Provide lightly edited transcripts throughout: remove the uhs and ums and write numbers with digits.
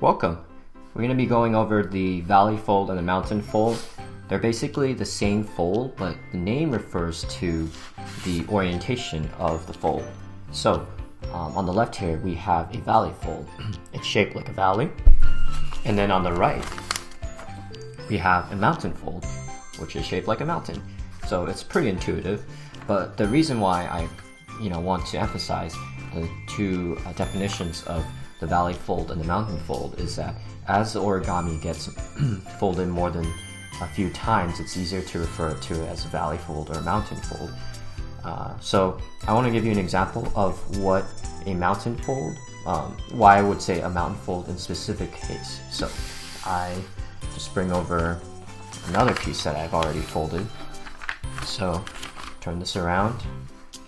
Welcome! We're going to be going over the valley fold and the mountain fold. They're basically the same fold, but the name refers to the orientation of the fold. So, on the left here, we have a valley fold. It's shaped like a valley. And then on the right, we have a mountain fold, which is shaped like a mountain. So it's pretty intuitive, but the reason why I want to emphasize the two definitions of the valley fold and the mountain fold is that as the origami gets folded more than a few times, it's easier to refer to it as a valley fold or a mountain fold. So I want to give you an example of what a mountain fold, why I would say a mountain fold in specific case. So I just bring over another piece that I've already folded. So turn this around.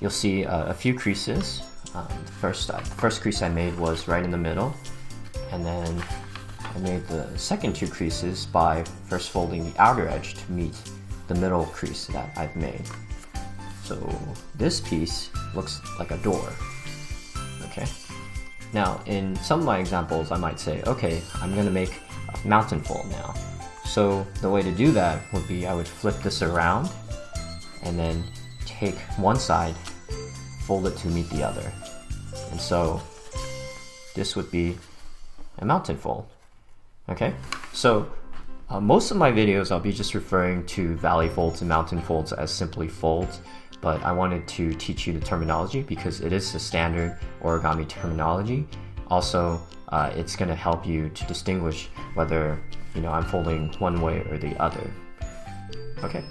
You'll see a few creases. The first crease I made was right in the middle, and then I made the second two creases by first folding the outer edge to meet the middle crease that I've made. So this piece looks like a door. Okay. Now in some of my examples I might say, okay, I'm going to make a mountain fold now. So the way to do that would be I would flip this around and then take one side, fold it to meet the other. And so this would be a mountain fold. Okay, so most of my videos I'll be just referring to valley folds and mountain folds as simply folds, but I wanted to teach you the terminology because it is the standard origami terminology. Also, it's going to help you to distinguish whether I'm folding one way or the other. Okay.